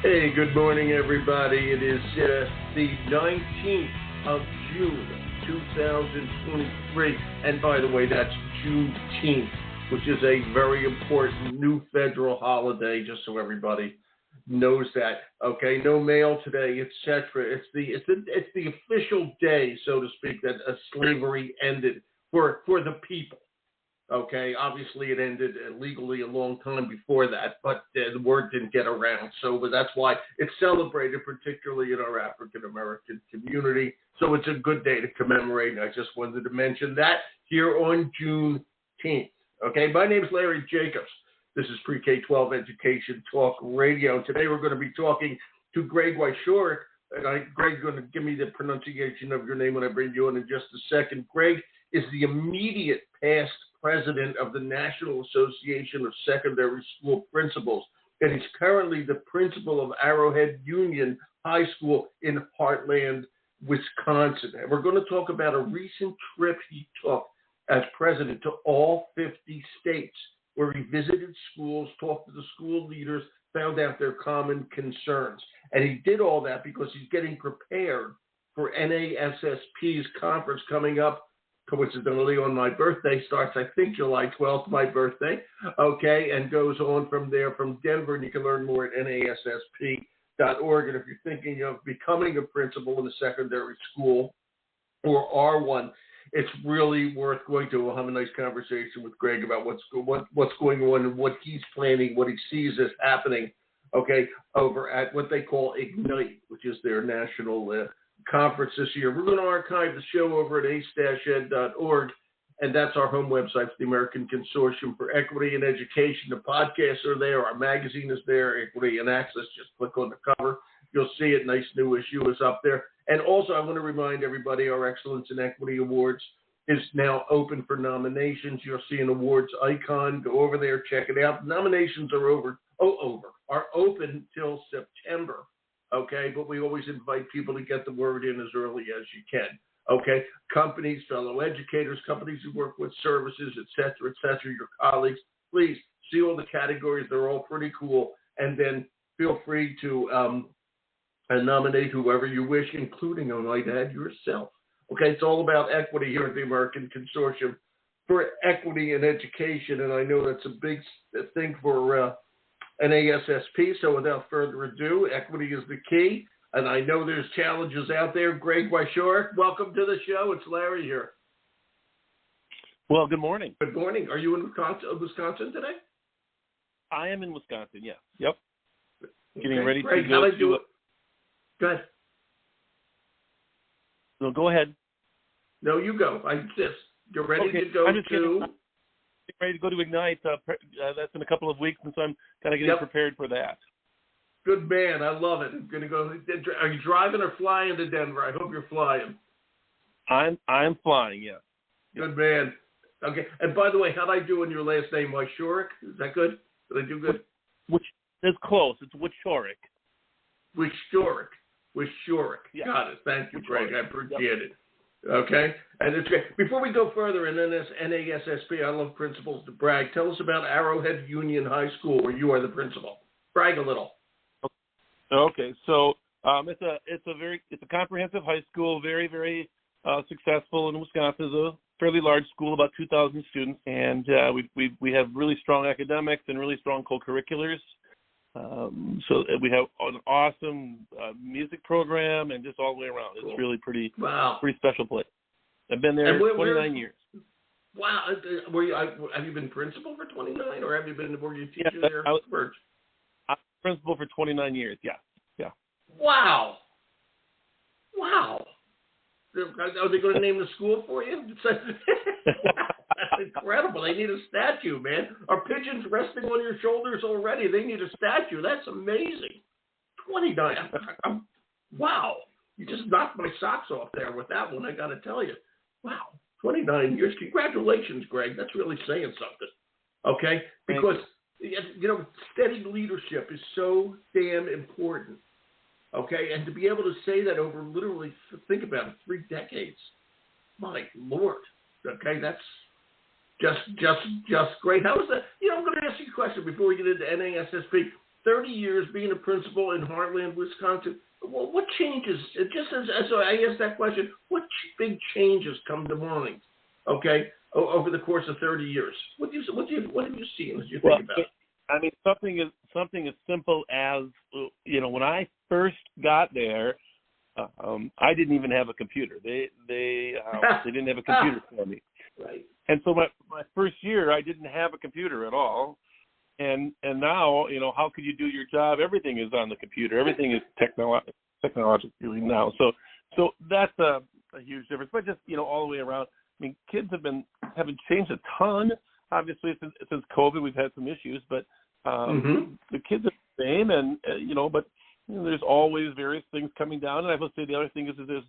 Hey, good morning, everybody. It is the 19th of June, 2023. And by the way, that's Juneteenth, which is a very important new federal holiday, just so everybody knows that. Okay, no mail today, etc. It's the official day, so to speak, that slavery ended for the people. Okay, obviously it ended legally a long time before that, but the word didn't get around. So that's why it's celebrated, particularly in our African American community. So it's a good day to commemorate. I just wanted to mention that here on Juneteenth. Okay, my name is Larry Jacobs. This is Pre-K-12 Education Talk Radio. Today we're going to be talking to GREGG WIECZOREK. And Greg's going to give me the pronunciation of your name when I bring you in just a second. Gregg is the immediate past president of the National Association of Secondary School Principals, and he's currently the principal of Arrowhead Union High School in Heartland, Wisconsin. And we're going to talk about a recent trip he took as president to all 50 states, where he visited schools, talked to the school leaders, found out their common concerns. And he did all that because he's getting prepared for NASSP'S conference coming up, coincidentally on my birthday. Starts, I think, July 12th, my birthday, okay, and goes on from there from Denver. And you can learn more at NASSP.org. And if you're thinking of becoming a principal in a secondary school or are one, it's really worth going to. We'll have a nice conversation with Gregg about what's going on and what he's planning, what he sees as happening, okay, over at what they call Ignite, which is their national conference this year. We're going to archive the show over at ace-ed.org, and that's our home website for the American Consortium for Equity and Education. The podcasts are there. Our magazine is there, Equity and Access. Just click on the cover. You'll see it. Nice new issue is up there. And also, I want to remind everybody our Excellence in Equity Awards is now open for nominations. You'll see an awards icon. Go over there, check it out. Nominations are open till September. Okay, but we always invite people to get the word in as early as you can. Okay, companies, fellow educators, companies you work with, services, et cetera, your colleagues, please see all the categories. They're all pretty cool. And then feel free to nominate whoever you wish, including, I might add, yourself. Okay, it's all about equity here at the American Consortium for Equity and Education, and I know that's a big thing for NASSP, so without further ado, equity is the key, and I know there's challenges out there. GREGG WIECZOREK, welcome to the show. It's Larry here. Well, good morning. Good morning. Are you in Wisconsin today? I am in Wisconsin, yes. Yep. Getting okay, ready Greg, to go. How do I do it? Go ahead. No, go ahead. No, you go. I insist. You're ready to go to... Ready to go to Ignite. That's in a couple of weeks, and so I'm kind of getting prepared for that. Good man. I love it. I'm going to go. Are you driving or flying to Denver? I hope you're flying. I'm flying, yes. Good man. Okay. And by the way, how'd I do in your last name, WIECZOREK? Is that good? Did I do good? Which is close. It's WIECZOREK. WIECZOREK. Yeah. Got it. Thank you, Greg. I appreciate it. Okay, and it's great. Before we go further, and then this NASSP, I love principals to brag. Tell us about Arrowhead Union High School, where you are the principal. Brag a little. Okay, so it's a comprehensive high school, very, very successful in Wisconsin. It's a fairly large school, about 2,000 students, and we have really strong academics and really strong co-curriculars. So we have an awesome music program and just all the way around. It's really pretty special place. I've been there 29 years. Wow. Have you been principal for 29, or were you teaching there first? I was principal for 29 years, yeah. Wow. Are they going to name the school for you? That's incredible. They need a statue, man. Are pigeons resting on your shoulders already? They need a statue. That's amazing. 29. Wow. You just knocked my socks off there with that one, I got to tell you. Wow. 29 years. Congratulations, Greg. That's really saying something. Okay? Because, steady leadership is so damn important. Okay? And to be able to say that over literally, think about it, 3 decades. My Lord. Okay? That's just great. How is that? I'm going to ask you a question before we get into NASSP. 30 years being a principal in Heartland, Wisconsin, what changes, just as I asked that question, what big changes come to mind, okay, over the course of 30 years? What have you seen as you think about it? I mean, something as simple as, when I first got there, I didn't even have a computer. They didn't have a computer for me. Right. And so my first year, I didn't have a computer at all. And now, how could you do your job? Everything is on the computer. Everything is technologically now. So that's a huge difference. But just, all the way around, I mean, kids haven't changed a ton. Obviously, since COVID, we've had some issues, but the kids are the same. And, but there's always various things coming down. And I will say the other thing is there's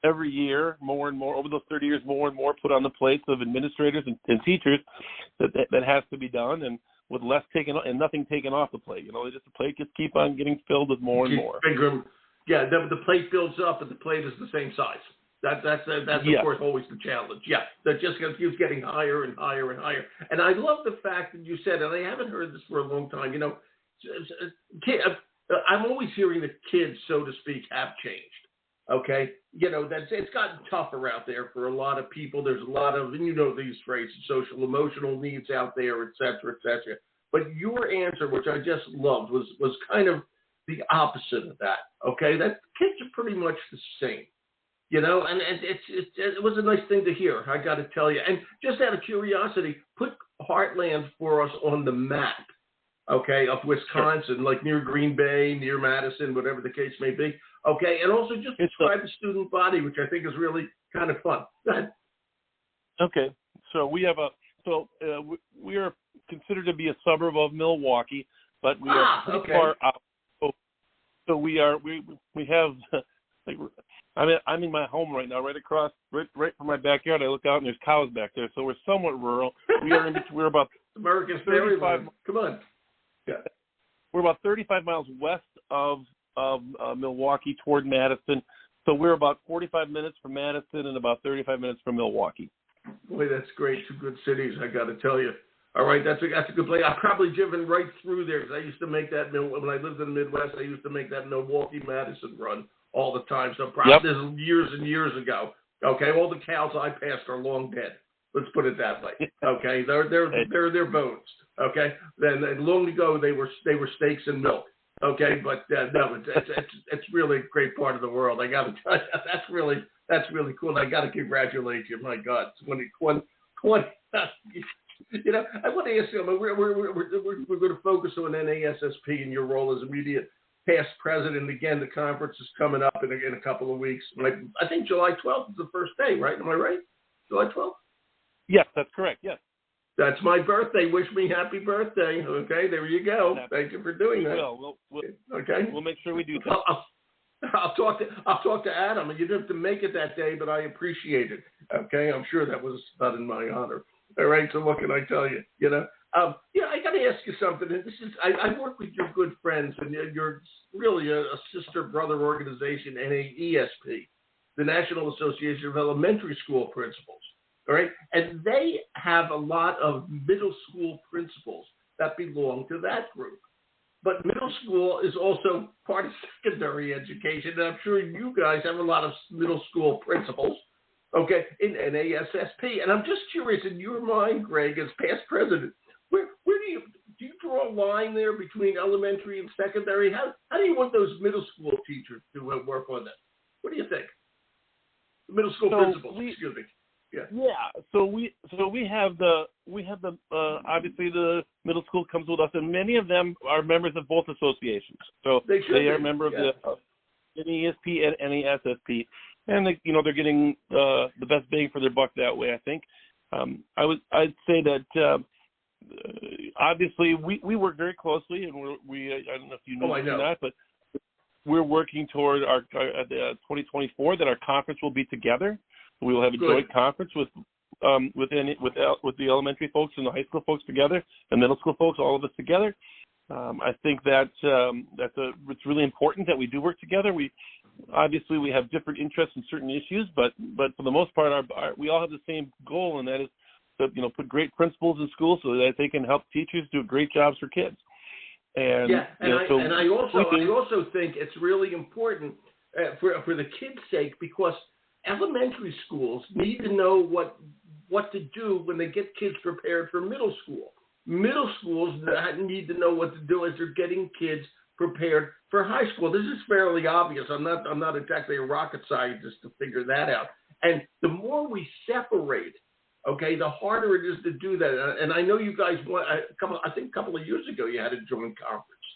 every year more and more, over those 30 years, more and more put on the plates of administrators and teachers that has to be done. And with less taken and nothing taken off the plate, the plate just keep on getting filled with more and more. Yeah, the plate builds up, and the plate is the same size. That's of course always the challenge. Yeah, that just keeps getting higher and higher and higher. And I love the fact that you said, and I haven't heard this for a long time. I'm always hearing that kids, so to speak, have changed. Okay, it's gotten tougher out there for a lot of people. There's a lot of, and these phrases, social emotional needs out there, et cetera, et cetera. But your answer, which I just loved, was kind of the opposite of that. Okay, that kids are pretty much the same. And it was a nice thing to hear, I got to tell you. And just out of curiosity, put Heartland for us on the map, okay, of Wisconsin, like near Green Bay, near Madison, whatever the case may be. Okay, and also just describe the student body, which I think is really kind of fun. Go ahead. Okay, so we have we are considered to be a suburb of Milwaukee, but we are pretty far out. So we have. I'm in my home right now, right from my backyard. I look out and there's cows back there, so we're somewhat rural. We're about America's fairyland. Come on. Yeah. We're about 35 miles west of Milwaukee toward Madison. So we're about 45 minutes from Madison and about 35 minutes from Milwaukee. Boy, that's great. Two good cities, I got to tell you. All right, that's a good place. I've probably driven right through there because I used to make that when I lived in the Midwest. I used to make that Milwaukee-Madison run all the time. So probably this is years and years ago. Okay, all the cows I passed are long dead. Let's put it that way. Okay, they're bones. Okay, then long ago they were steaks and milk. Okay, but no, it's really a great part of the world. I got to tell you, that's really cool. I got to congratulate you. My God, 2020. I want to ask you. We're going to focus on NASSP and your role as immediate past president. Again, the conference is coming up in a couple of weeks. I think July 12th is the first day, right? Am I right? July 12th? Yes, that's correct. Yes. That's my birthday. Wish me happy birthday. Okay, there you go. Thank you for doing that. We'll make sure we do that. I'll talk to Adam, and you didn't have to make it that day, but I appreciate it. Okay, I'm sure that was not in my honor. All right, so what can I tell you? I got to ask you something. And this is I work with your good friends, and you're really a sister brother organization, NAESP, the National Association of Elementary School Principals. All right, and they have a lot of middle school principals that belong to that group. But middle school is also part of secondary education, and I'm sure you guys have a lot of middle school principals, okay, in NASSP. And I'm just curious, in your mind, Greg, as past president, where do you draw a line there between elementary and secondary? How do you want those middle school teachers to work on that? What do you think? The middle school principals, excuse me. Yeah. So we have the obviously the middle school comes with us, and many of them are members of both associations. So they are a member of the NESP and NASSP, and they're getting the best bang for their buck that way. I think. I'd say that obviously we work very closely, and I don't know if you know or not, but we're working toward our 2024 that our conference will be together. We will have a joint conference with the elementary folks and the high school folks together, and middle school folks, all of us together. I think that it's really important that we do work together. We have different interests in certain issues, but for the most part, we all have the same goal, and that is to put great principals in schools so that they can help teachers do great jobs for kids. And yeah, and I also think it's really important for the kids' sake, because elementary schools need to know what to do when they get kids prepared for middle school. Middle schools need to know what to do as they're getting kids prepared for high school. This is fairly obvious. I'm not exactly a rocket scientist to figure that out. And the more we separate, okay, the harder it is to do that. And I know you guys want I think a couple of years ago you had a joint conference.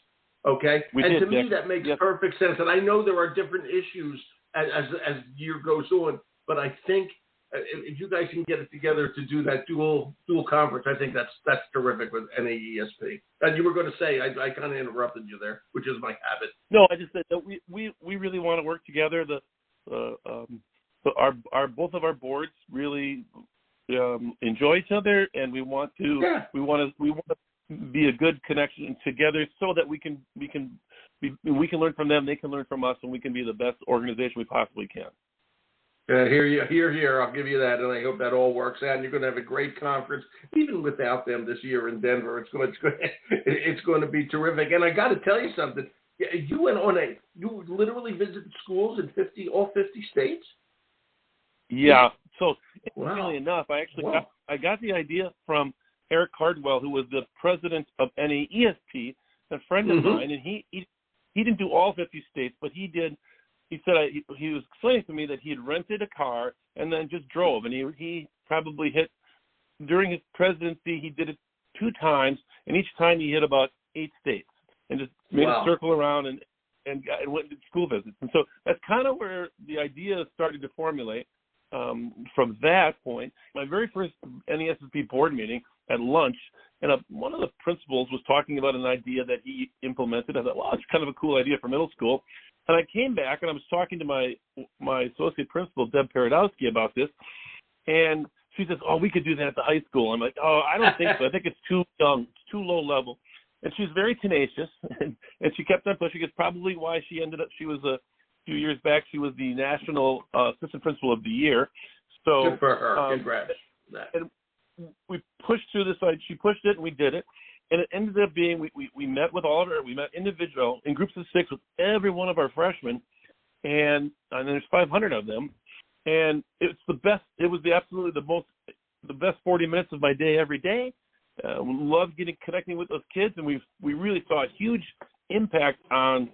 Okay, to me that makes perfect sense. And I know there are different issues as the year goes on, but I think if you guys can get it together to do that dual conference, I think that's terrific with NAESP. And you were going to say, I kind of interrupted you there, which is my habit. No, I just said that we really want to work together. Our both of our boards really enjoy each other, and we want to be a good connection together, so that we can learn from them, they can learn from us, and we can be the best organization we possibly can. Here. I'll give you that, and I hope that all works out. And you're going to have a great conference, even without them this year in Denver. It's going to be terrific. And I got to tell you something. You literally visited schools in all 50 states. Yeah. So interestingly enough, I got the idea from Eric Cardwell, who was the president of NAESP, a friend of mine, and he didn't do all 50 states, but he did. He said he was explaining to me that he had rented a car and then just drove, and he probably hit, during his presidency, he did it 2 times, and each time he hit about 8 states and just made a circle around and went to school visits. And so that's kind of where the idea started to formulate. From that point, my very first NASSP board meeting at lunch, and one of the principals was talking about an idea that he implemented. I thought, well, it's kind of a cool idea for middle school. And I came back and I was talking to my associate principal, Deb Paradowski, about this. And she says, oh, we could do that at the high school. I'm like, oh, I don't think so. I think it's too young, it's too low level. And she's very tenacious. And she kept on pushing. It's probably why she ended up, she was a few years back, she was the National Assistant Principal of the Year. So, good for her. Congrats. And we pushed through this. She pushed it, and we did it. And it ended up being, we met with all of her. We met individual in groups of 6 with every one of our freshmen, and there's 500 of them. And it's the best. It was absolutely the best 40 minutes of my day every day. Loved connecting with those kids, and we really saw a huge impact on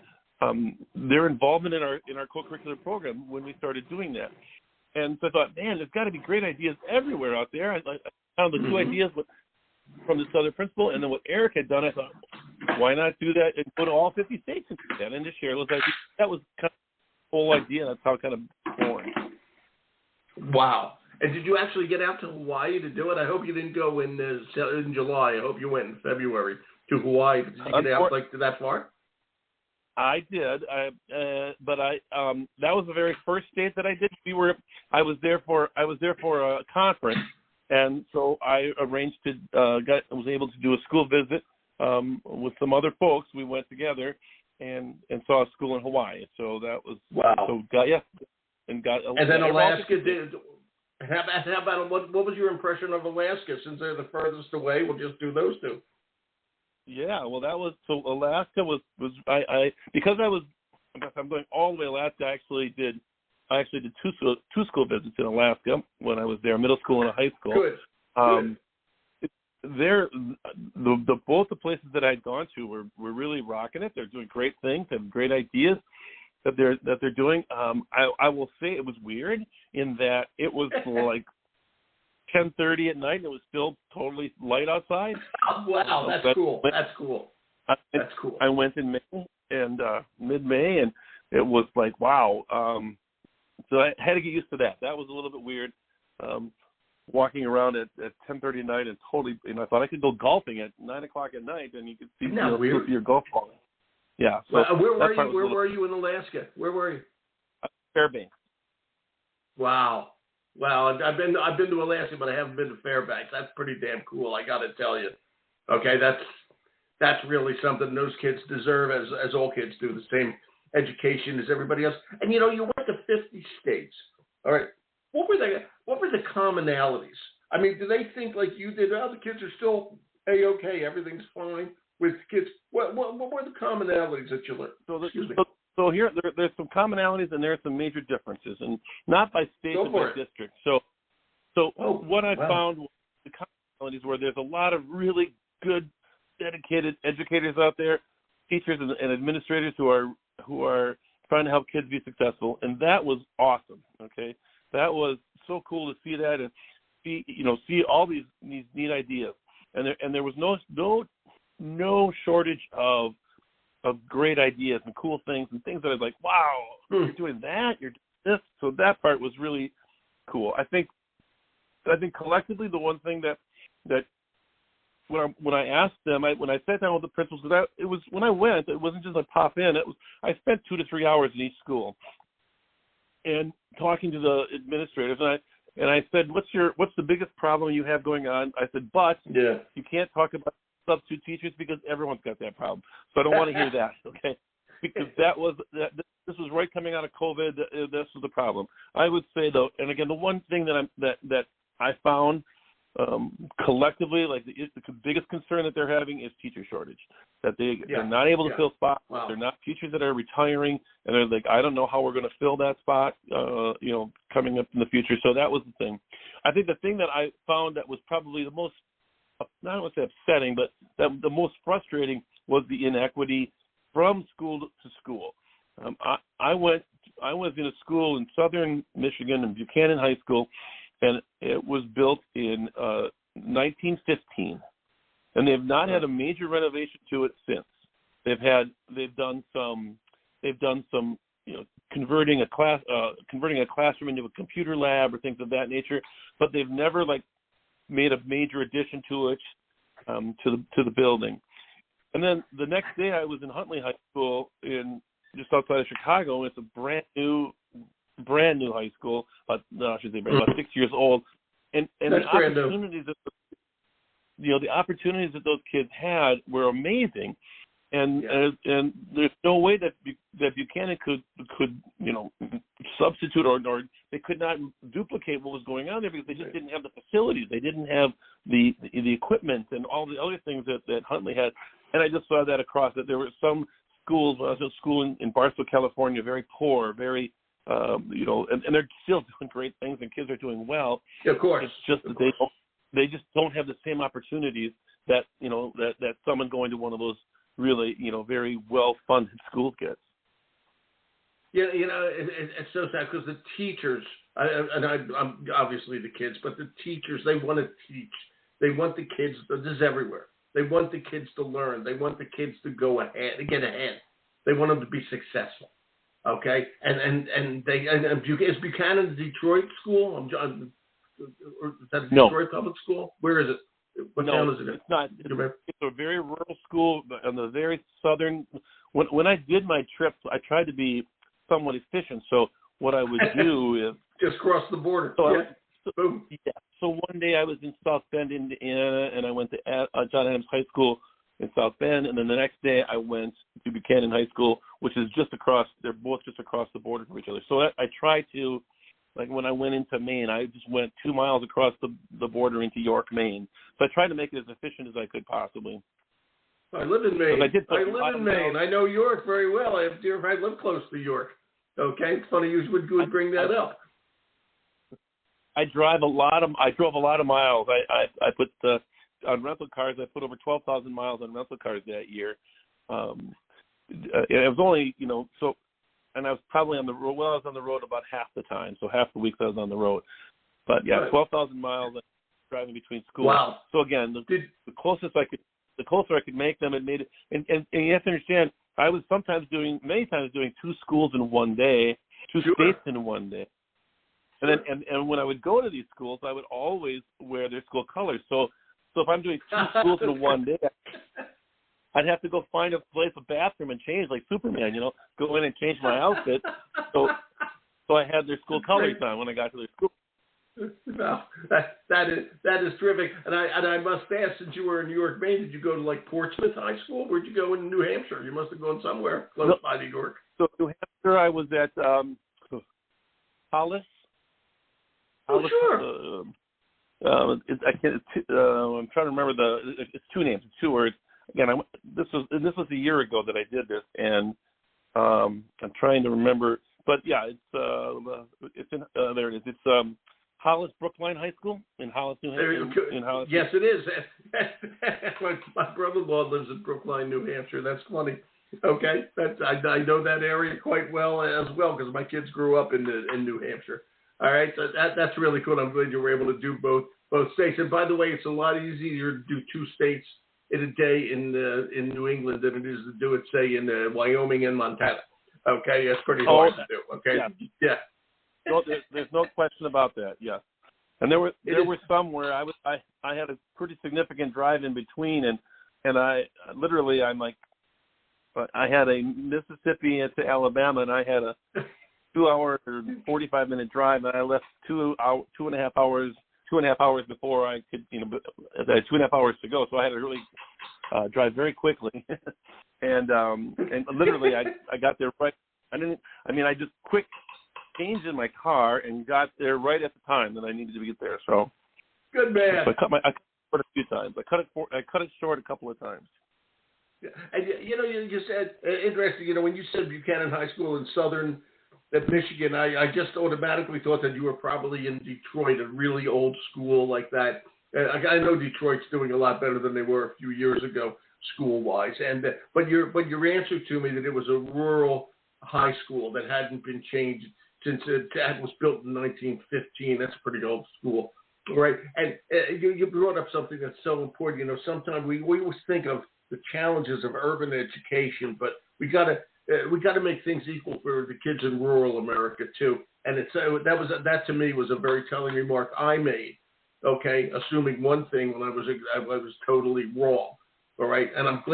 their involvement in our co-curricular program when we started doing that. And so I thought, man, there's got to be great ideas everywhere out there. I found the 2 ideas from this other principal, and then what Eric had done, I thought, why not do that and go to all 50 states and do that and just share those ideas? That was kind of the whole idea. That's how it kind of born. Wow. And did you actually get out to Hawaii to do it? I hope you didn't go in July. I hope you went in February to Hawaii. Did you get out that far? I did, but that was the very first state that I did. I was there for a conference, and so I arranged was able to do a school visit with some other folks. We went together and saw a school in Hawaii. So that was wow. And then Alaska did. How about what was your impression of Alaska? Since they're the furthest away, we'll just do those 2. Yeah, well, that was so. Alaska was because I'm going all the way to Alaska. I actually did 2 school visits in Alaska when I was there, middle school and a high school. Good. Both the places that I'd gone to were really rocking it. They're doing great things, have great ideas that they're doing. I will say it was weird in that it was like 10:30 at night, and it was still totally light outside. Oh, wow, that's cool. That's cool. I went in May and mid-May, and it was like, wow. So I had to get used to that. That was a little bit weird, walking around at 10:30 at night and totally. I thought I could go golfing at 9 o'clock at night, and you could see your golf ball. Yeah. So where were you in Alaska? Where were you? Fairbanks. Wow. I've been to Alaska, but I haven't been to Fairbanks. That's pretty damn cool. I got to tell you. Okay, that's really something those kids deserve, as all kids do, the same education as everybody else. And you went to 50 states. All right, what were the commonalities? I mean, do they think like you did? Oh, the kids are still okay, everything's fine. with kids? What were the commonalities that you learned? Excuse me. So here there's some commonalities and there are some major differences, and not by state but by district. So what I found was the commonalities were there's a lot of really good, dedicated educators out there, teachers and administrators who are trying to help kids be successful, and that was awesome. Okay, that was so cool to see that and see all these neat ideas, and there was no shortage of great ideas and cool things and things that I was like, wow, you're doing that, you're doing this. So that part was really cool. I think collectively the one thing that when I asked them, when I sat down with the principals, because it was when I went, it wasn't just like pop in. I spent 2 to 3 hours in each school, and talking to the administrators, and I said, what's the biggest problem you have going on? I said, you can't talk about substitute teachers because everyone's got that problem. So I don't want to hear that, okay? Because this was right coming out of COVID. This was the problem. I would say though, and again, the one thing that I found collectively, like the biggest concern that they're having is teacher shortage. That they're not able to fill spots. Wow. They're not teachers that are retiring, and they're like, I don't know how we're going to fill that spot, coming up in the future. So that was the thing. I think the thing that I found that was probably the most, not want to say upsetting, but the most frustrating was the inequity from school to school. I was in a school in southern Michigan, in Buchanan High School, and it was built in 1915, and they've not had a major renovation to it since. They've done some converting a classroom into a computer lab or things of that nature, but they've never made a major addition to it, to the building. And then the next day I was in Huntley High School just outside of Chicago, and it's a brand new high school, about 6 years old. And the opportunities the opportunities that those kids had were amazing. And there's no way that Buchanan could substitute or they could not duplicate what was going on there because they just didn't have the facilities. They didn't have the equipment and all the other things that Huntley had. And I just saw that across that there were some schools. I was at a school in Barstow, California, very poor, very and they're still doing great things and kids are doing well. Yeah, of course. It's just that they just don't have the same opportunities that that someone going to one of those really, very well-funded school gets. Yeah, it's so sad because the teachers, I'm obviously the kids, but the teachers, they want to teach. They want the kids, this is everywhere. They want the kids to learn. They want the kids to go ahead, to get ahead. They want them to be successful. Okay? And is Buchanan a Detroit school? Or is that a Detroit public school? Where is it? What town is it in? It's not. It's a very rural school on the very southern. When I did my trips, I tried to be somewhat efficient. So what I would do is just cross the border. So one day I was in South Bend, Indiana, and I went to John Adams High School in South Bend, and then the next day I went to Buchanan High School, which is just across. They're both just across the border from each other. So I try to. Like when I went into Maine, I just went 2 miles across the border into York, Maine. So I tried to make it as efficient as I could possibly. I live in Maine. I live in Maine. I know York very well. I live close to York. Okay, it's funny you would bring that up. I drove a lot of miles. I put on rental cars. I put over 12,000 miles on rental cars that year. It was only so. And I was probably on the road. Well, I was on the road about half the time, so half the weeks I was on the road. But yeah, 12,000 miles driving between schools. Wow. So again, the closer I could make them, it made it. And you have to understand, I was many times doing 2 schools in one day, 2 states in one day. And then and when I would go to these schools, I would always wear their school colors. So if I'm doing 2 schools in one day, I'd have to go find a bathroom and change like Superman, go in and change my outfit. So I had their school colors on when I got to their school. Wow, that is terrific. And I must ask, since you were in New York, Maine, did you go to Portsmouth High School? Where'd you go in New Hampshire? You must have gone somewhere close by New York. So New Hampshire, I was at Hollis. Oh, sure. I'm trying to remember it's 2 names, it's 2 words. again, this was a year ago that I did this, and I'm trying to remember. But yeah, it's in there it is. It's Hollis Brookline High School in Hollis, New Hampshire. In Hollis. Yes, it is. My brother-in-law lives in Brookline, New Hampshire. That's funny. Okay, I know that area quite well as well because my kids grew up in New Hampshire. All right, so that's really cool. I'm glad you were able to do both states. And by the way, it's a lot easier to do 2 states in a day in New England than it is to do it, say, in Wyoming and Montana. Okay, that's pretty hard to do. Okay, yeah. No, there's no question about that. Yes, and there were some where I had a pretty significant drive in between, and I'm like, I had a Mississippi to Alabama, and I had a 2-hour or 45-minute drive, and I left 2.5 hours before I could, I had 2.5 hours to go, so I had to really drive very quickly, and literally I got there right. I just quick changed in my car and got there right at the time that I needed to get there. So good man. So I cut it a few times. I cut it short a couple of times. And you said interesting. When you said Buchanan High School in southern Michigan, I just automatically thought that you were probably in Detroit, a really old school like that. I know Detroit's doing a lot better than they were a few years ago, school-wise. But your answer to me that it was a rural high school that hadn't been changed since it was built in 1915. That's a pretty old school, right? And you brought up something that's so important. Sometimes we always think of the challenges of urban education, but we got to make things equal for the kids in rural America too. And that to me was a very telling remark I made. Okay, assuming one thing when I was totally wrong. All right, and I'm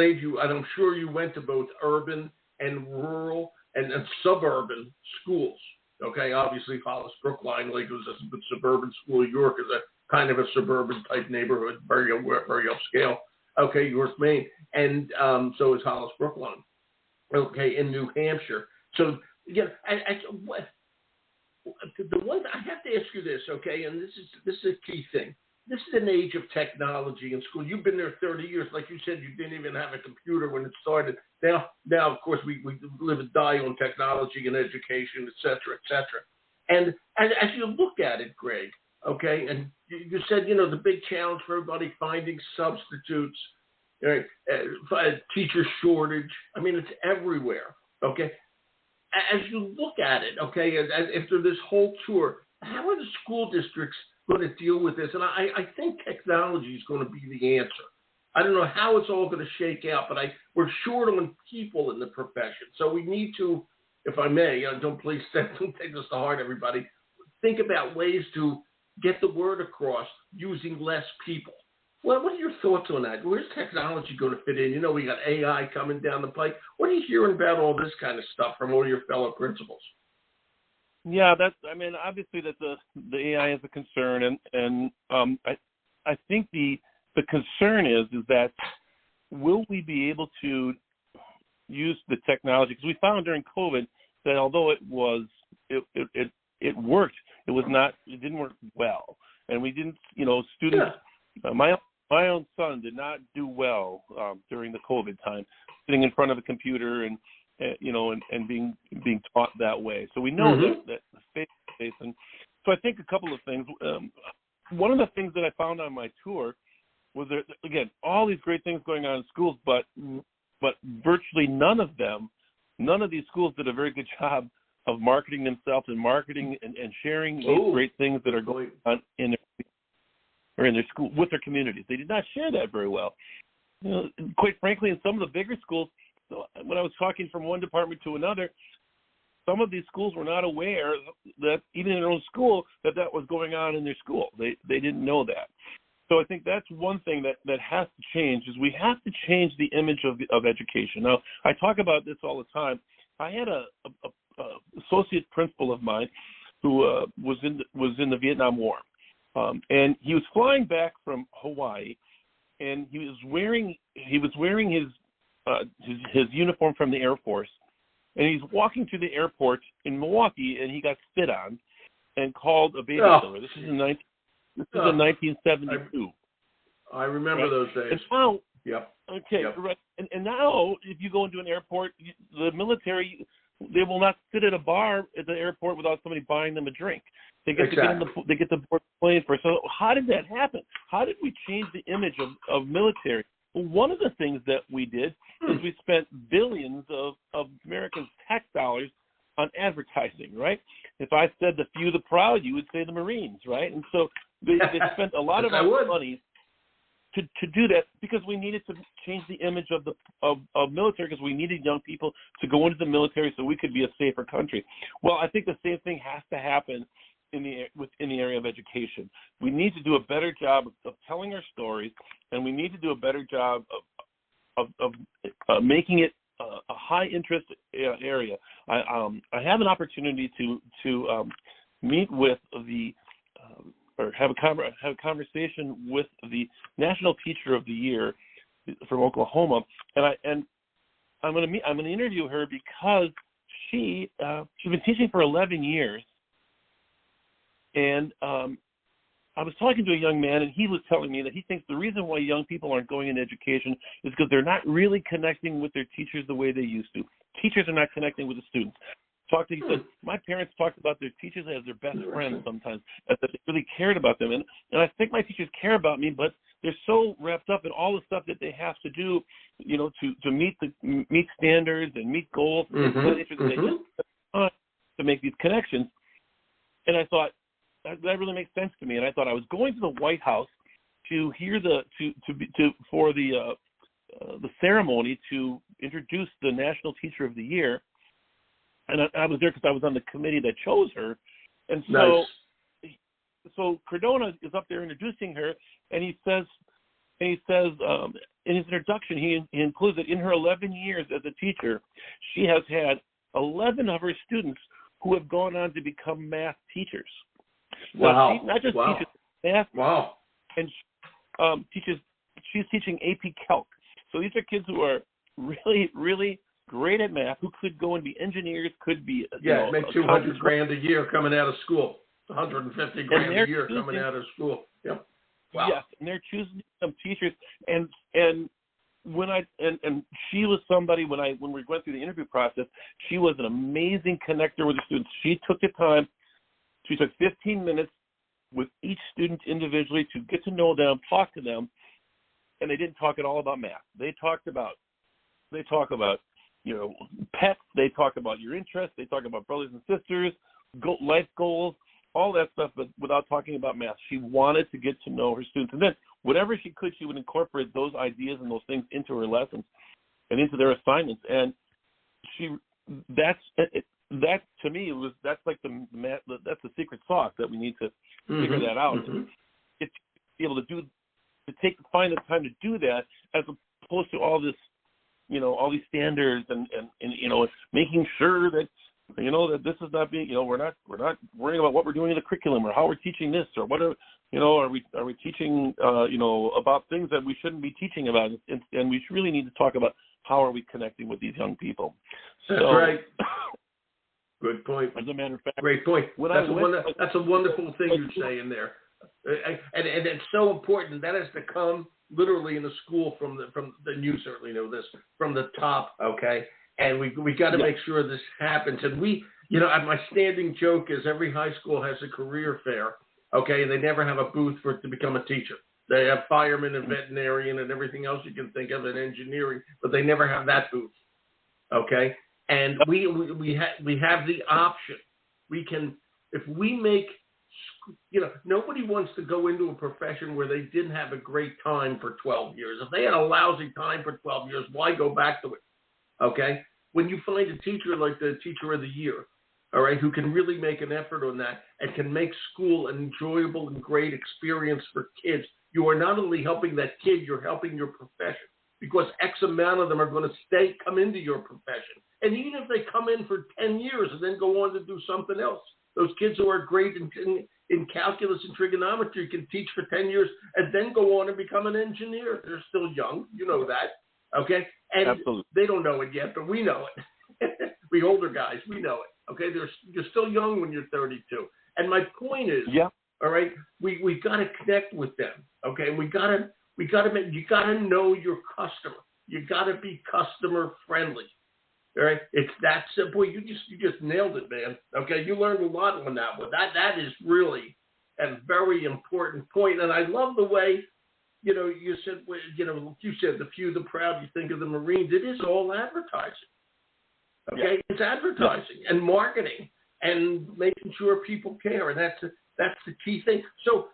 sure you went to both urban and rural and suburban schools. Okay, obviously Hollis Brookline, like it was a suburban school. York is a kind of a suburban type neighborhood, very upscale. Okay, York, Maine, and so is Hollis Brookline. Okay, in New Hampshire. So the one I have to ask you this, okay, and this is a key thing. This is an age of technology in school. You've been there 30 years. Like you said, you didn't even have a computer when it started. Now of course, we live and die on technology and education, et cetera, et cetera. And as you look at it, Greg, okay, and you said, the big challenge for everybody, finding substitutes, right, teacher shortage. I mean, it's everywhere, okay? As you look at it, okay, after this whole tour, how are the school districts going to deal with this? And I think technology is going to be the answer. I don't know how it's all going to shake out, but we're short on people in the profession. So we need to, if I may, don't take this to heart, everybody, think about ways to get the word across using less people. Well, what are your thoughts on that? Where's technology going to fit in? We got AI coming down the pike. What are you hearing about all this kind of stuff from all your fellow principals? Yeah, obviously that the AI is a concern, and I think the concern is that will we be able to use the technology? Because we found during COVID that although it worked, it didn't work well, and we didn't, students. Yeah. My own son did not do well during the COVID time, sitting in front of a computer and being taught that way. So we know that face-to-face. And so I think a couple of things. One of the things that I found on my tour was that, again, all these great things going on in schools, but virtually none of these schools did a very good job of marketing themselves and marketing and sharing these great things that are going on in their school with their communities. They did not share that very well. Quite frankly, in some of the bigger schools, when I was talking from one department to another, some of these schools were not aware that even in their own school that was going on in their school. They didn't know that. So I think that's one thing that has to change is we have to change the image of education. Now, I talk about this all the time. I had a associate principal of mine who was in the Vietnam War. And he was flying back from Hawaii, and he was wearing his uniform from the Air Force, and he's walking to the airport in Milwaukee, and he got spit on and called a babysitter. This is in 1972. I remember those days. And Yep. Okay, Yep. right. And now, if you go into an airport, the military, they will not sit at a bar at the airport without somebody buying them a drink. They get they get to board the plane first. So how did that happen? How did we change the image of military? Well, one of the things that we did is we spent billions of Americans' tax dollars on advertising, right? If I said the few, the proud, you would say the Marines, right? And so they spent a lot of our money to do that because we needed to change the image of military because we needed young people to go into the military so we could be a safer country. Well, I think the same thing has to happen in the area of education. We need to do a better job of telling our stories, and we need to do a better job of making it a high interest area. I have an opportunity to meet with the or have a conversation with the National Teacher of the Year from Oklahoma, and I'm going to interview her because she's been teaching for 11 years, and I was talking to a young man, and he was telling me that he thinks the reason why young people aren't going into education is because they're not really connecting with their teachers the way they used to. Teachers are not connecting with the students. He said, my parents talked about their teachers as their best friends sometimes, that they really cared about them. And I think my teachers care about me, but they're so wrapped up in all the stuff that they have to do, to meet standards and meet goals, to make these connections. And I thought, that really makes sense to me. And I thought I was going to the White House to hear for the ceremony to introduce the National Teacher of the Year. And I was there because I was on the committee that chose her. And so, so Cardona is up there introducing her, and he says in his introduction, he includes that in her 11 years as a teacher, she has had 11 of her students who have gone on to become math teachers. Wow! So not just teaches math. Wow! And she's teaching AP Calc. So these are kids who are really, really great at math, who could go and be engineers, could be make $200,000 a year coming out of school, $150,000 a year coming out of school. Yep. Wow. Yes, and they're choosing some teachers, and when she was somebody when we went through the interview process, she was an amazing connector with the students. She took the time. She took 15 minutes with each student individually to get to know them, talk to them, and they didn't talk at all about math. They talk about pets, they talk about your interests, they talk about brothers and sisters, life goals, all that stuff, but without talking about math. She wanted to get to know her students. And then whatever she could, she would incorporate those ideas and those things into her lessons and into their assignments. And that to me that's like that's the secret sauce that we need to figure that out. It's be able to find the time to do that, as opposed to all this, all these standards and making sure that that this is not being, we're not worrying about what we're doing in the curriculum or how we're teaching this or what are we teaching about things that we shouldn't be teaching about, and we really need to talk about how are we connecting with these young people. That's right. Good point. As a matter of fact, great point. That's a wonderful thing you say in there, and it's so important. That has to come literally in the school from you certainly know this, from the top. Okay. And we got to make sure this happens. And my standing joke is every high school has a career fair, okay, and they never have a booth to become a teacher. They have fireman and veterinarian and everything else you can think of in engineering, but they never have that booth, okay? And we have the option. We can, if we make, nobody wants to go into a profession where they didn't have a great time for 12 years. If they had a lousy time for 12 years, why go back to it? Okay, when you find a teacher like the Teacher of the Year, all right, who can really make an effort on that and can make school an enjoyable and great experience for kids, you are not only helping that kid, you're helping your profession, because X amount of them are going to come into your profession. And even if they come in for 10 years and then go on to do something else, those kids who are great in calculus and trigonometry can teach for 10 years and then go on and become an engineer. They're still young, you know that. Okay, and Absolutely. They don't know it yet, but we know it. We older guys, we know it. Okay, you're still young when you're 32. And my point is, all right, we got to connect with them. Okay, we got you got to know your customer. You got to be customer friendly. All right, it's that simple. You just nailed it, man. Okay, you learned a lot on that one. That is really a very important point, and I love the way, you said, the few, the proud. You think of the Marines. It is all advertising. Okay, yeah. It's advertising and marketing and making sure people care, and that's the key thing. So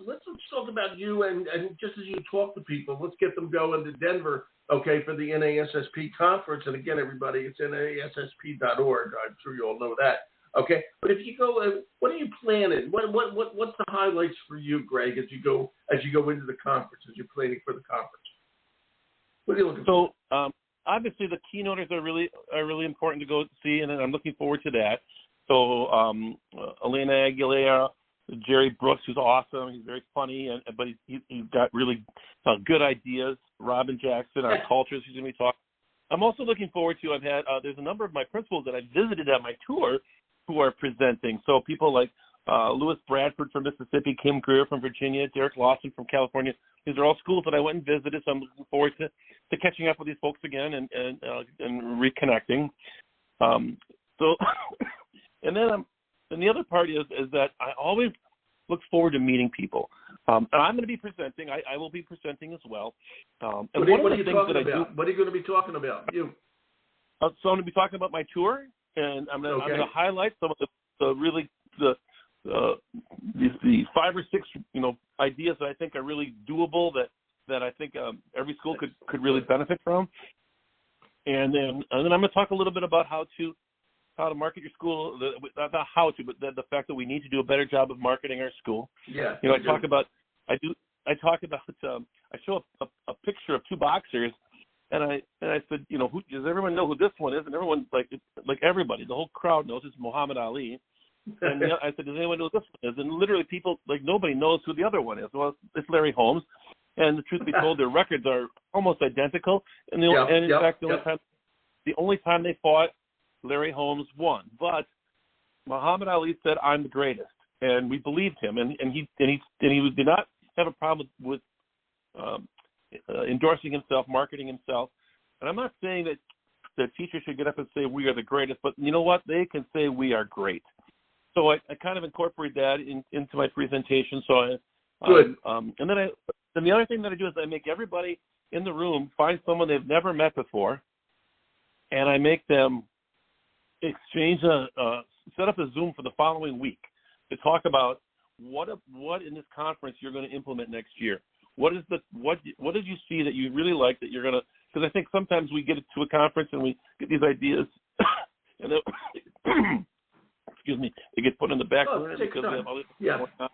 let's talk about you, and just as you talk to people, let's get them going to Denver. Okay, for the NASSP conference, and again, everybody, it's NASSP.org. I'm sure you all know that. Okay, but if you go, what are you planning? What's the highlights for you, Greg, as you go into the conference, as you're planning for the conference? What are you looking for? So obviously, the keynoters are really important to go see, and I'm looking forward to that. So Elena Aguilera, Jerry Brooks, who's awesome. He's very funny, but he's got really good ideas. Robin Jackson, our cultures, he's going to be talking. I'm also looking forward to, there's a number of my principals that I visited at my tour who are presenting. So people like Louis Bradford from Mississippi, Kim Greer from Virginia, Derek Lawson from California. These are all schools that I went and visited, so I'm looking forward to catching up with these folks again and reconnecting. And the other part is that I always look forward to meeting people. And I'm going to be presenting. I will be presenting as well. And what are you talking about? What are you going to be talking about? So I'm going to be talking about my tour, and I'm going to highlight some of the 5 or 6 ideas that I think are really doable that I think every school could really benefit from. And then I'm going to talk a little bit about how to market your school, not how to, but the fact that we need to do a better job of marketing our school. Yeah. I show a picture of 2 boxers, and I said, does everyone know who this one is? And everyone, like everybody, the whole crowd knows it's Muhammad Ali. And I said, does anyone know who this one is? And literally people, nobody knows who the other one is. Well, it's Larry Holmes. And the truth be told, their records are almost identical. And in fact, the only time they fought, Larry Holmes won. But Muhammad Ali said, "I'm the greatest," and we believed him. And he did not have a problem with endorsing himself, marketing himself. And I'm not saying that the teachers should get up and say we are the greatest, but you know what? They can say we are great. So I kind of incorporate that into my presentation. So good. And then the other thing that I do is I make everybody in the room find someone they've never met before, and I make them exchange set up a Zoom for the following week to talk about what in this conference you're going to implement next year. What did you see that you really like that you're going to? Because I think sometimes we get to a conference and we get these ideas, and excuse me, they get put in the back burner because they have other things going on.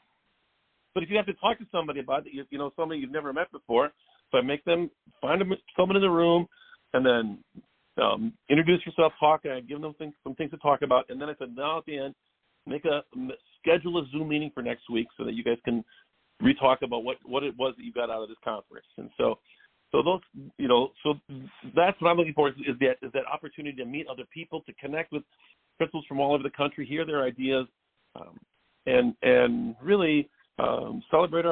But if you have to talk to somebody about it, somebody you've never met before, so I make them find someone in the room, and then introduce yourself, talk, and I give them some things to talk about, and then I said, now at the end, schedule a Zoom meeting for next week so that you guys can re-talk about what it was that you got out of this conference. And so those, so that's what I'm looking for is that opportunity to meet other people, to connect with principals from all over the country, hear their ideas, and really celebrate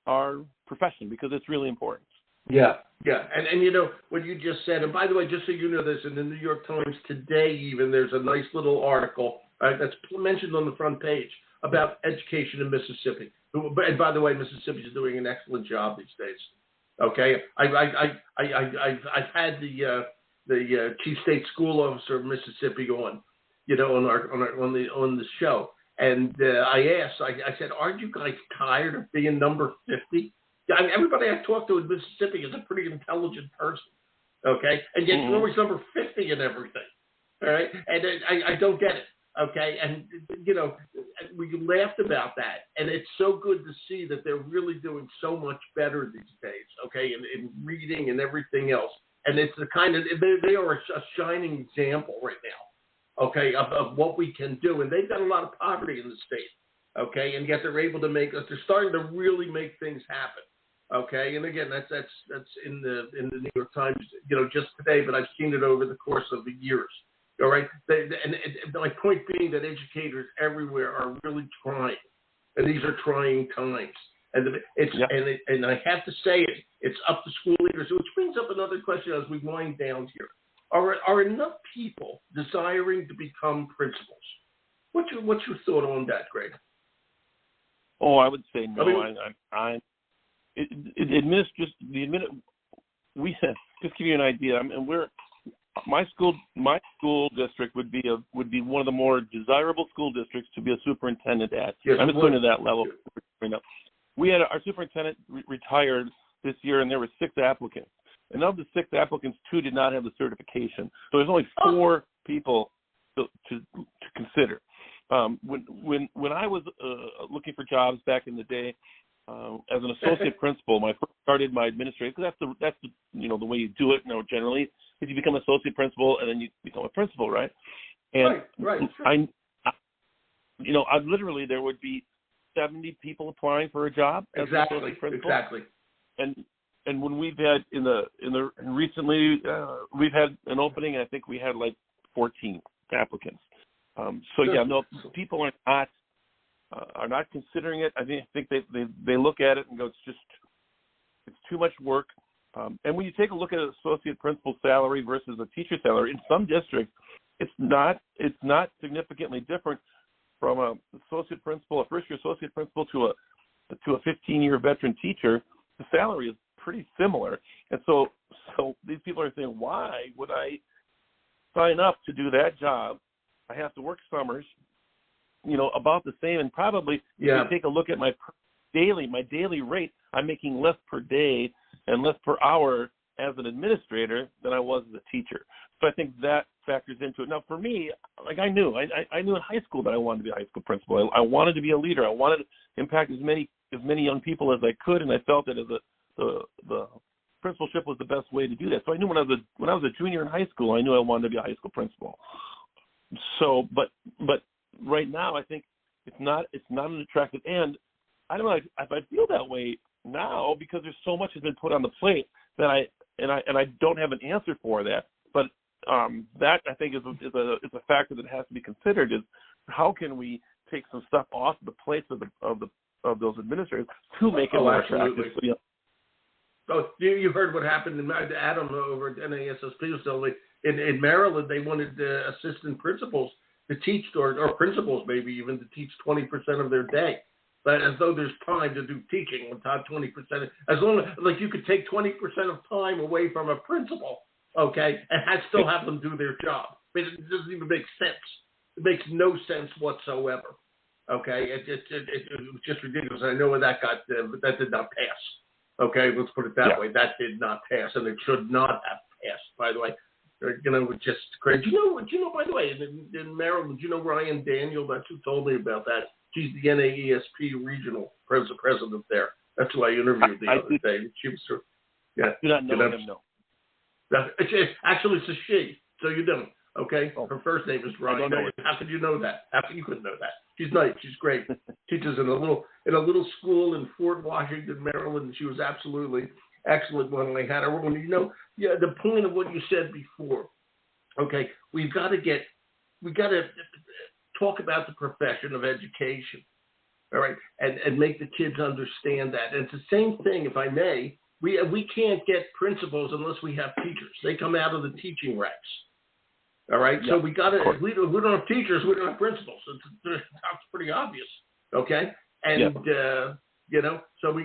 our profession, because it's really important. Yeah. And what you just said, and by the way, just so you know this, in the New York Times today even, there's a nice little article that's mentioned on the front page about education in Mississippi. And by the way, Mississippi is doing an excellent job these days. Okay, I've had the chief state school officer of Mississippi on the show, and I asked, I said, aren't you guys tired of being number 50? Everybody I've talked to in Mississippi is a pretty intelligent person, okay? And yet you're always number 50 in everything, all right? And I don't get it, okay? And, we laughed about that. And it's so good to see that they're really doing so much better these days, okay, in reading and everything else. And it's the kind of, they are a shining example right now, okay, of what we can do. And they've got a lot of poverty in the state, okay? And yet they're able to they're starting to really make things happen. Okay, and again, that's in the New York Times, just today, but I've seen it over the course of the years. All right, and my point being that educators everywhere are really trying, and these are trying times. And I have to say it's up to school leaders, which brings up another question as we wind down here. Are enough people desiring to become principals? What's your thought on that, Greg? Oh, I would say no. We just give you an idea. I mean, my school district would be one of the more desirable school districts to be a superintendent at. Yes, I'm assuming to that level. We had our superintendent retired this year, and there were 6 applicants. And of the 6 applicants, 2 did not have the certification. So there's only 4 people to consider. When I was looking for jobs back in the day, as an associate principal, when I first started my administrative, because that's the way you do it generally, is you become associate principal and then you become a principal, right? And right. Sure. I literally there would be 70 people applying for a job as an associate principal. Exactly. And when we've had recently we've had an opening, and I think we had like 14 applicants. People are not considering it. I think they look at it and go, it's too much work. And when you take a look at an associate principal salary versus a teacher salary, in some districts, it's not significantly different from a associate principal, a first-year associate principal to a 15-year veteran teacher. The salary is pretty similar, and so these people are saying, why would I sign up to do that job? I have to work summers, about the same, and probably if you take a look at my daily rate, I'm making less per day and less per hour as an administrator than I was as a teacher. So I think that factors into it. Now, for me, like I knew in high school that I wanted to be a high school principal. I wanted to be a leader. I wanted to impact as many young people as I could, and I felt that the principalship was the best way to do that. So I knew when I was a junior in high school, I knew I wanted to be a high school principal. So, but right now, I think it's not an attractive, and I don't know if I feel that way now because there's so much has been put on the plate that I don't have an answer for that. But that I think is a factor that has to be considered, is how can we take some stuff off the plates of those administrators to make it more attractive. So you heard what happened to Adam over at NASSP'S. So in Maryland, they wanted assistant principals to teach, or principals maybe even, to teach 20% of their day. But as though there's time to do teaching on top 20%. As long as you could take 20% of time away from a principal, okay, and still have them do their job. I mean, it doesn't even make sense. It makes no sense whatsoever. Okay, it's just ridiculous. I know that that did not pass. Okay, let's put it that way. That did not pass, and it should not have passed. By the way, just crazy. Do you know? By the way, in Maryland, do you know Ryan Daniel? That's who told me about that. She's the NAESP regional president there. That's who I interviewed the other day. She was, I do not know him. No. Actually, it's a she. So you don't. Okay, her first name is Ryan. I don't know. How could you know that? How could you couldn't know that? She's nice. She's great. Teaches in a little school in Fort Washington, Maryland. And she was absolutely excellent when I had her on. The point of what you said before. Okay, we got to talk about the profession of education. All right, and make the kids understand that. And it's the same thing, if I may. We can't get principals unless we have teachers. They come out of the teaching ranks. All right, so we got to. We don't have teachers. We don't have principals. That's pretty obvious. Okay, and so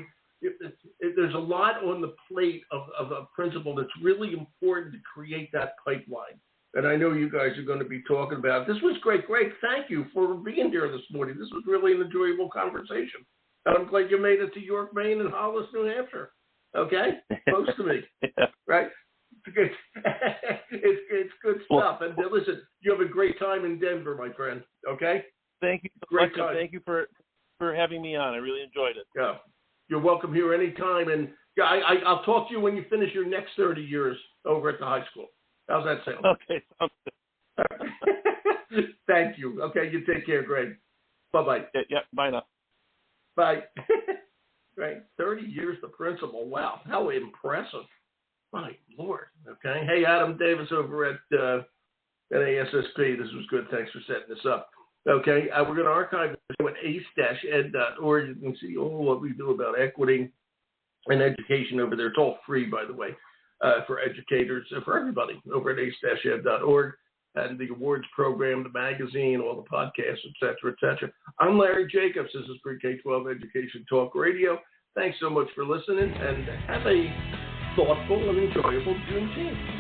there's a lot on the plate of a principal that's really important to create that pipeline. And I know you guys are going to be talking about it. This was great. Greg, thank you for being here this morning. This was really an enjoyable conversation. And I'm glad you made it to York, Maine, and Hollis, New Hampshire. Okay, close to me, right? It's good stuff. And listen, you have a great time in Denver, my friend. Okay. Thank you so much. Thank you for having me on. I really enjoyed it. Yeah, you're welcome here anytime. And I'll talk to you when you finish your next 30 years over at the high school. How's that sound? Okay, sounds good. Thank you. Okay, you take care, Greg. Bye-bye. Yeah, bye now. Bye. Right, 30 years the principal. Wow, how impressive. My Lord. Okay. Hey, Adam Davis over at NASSP. This was good. Thanks for setting this up. Okay, we're going to archive So at ace-ed.org, you can see all what we do about equity and education over there. It's all free, by the way, for educators, for everybody over at ace-ed.org. And the awards program, the magazine, all the podcasts, et cetera, et cetera. I'm Larry Jacobs. This is Pre-K-12 Education Talk Radio. Thanks so much for listening, and have a thoughtful and enjoyable Juneteenth.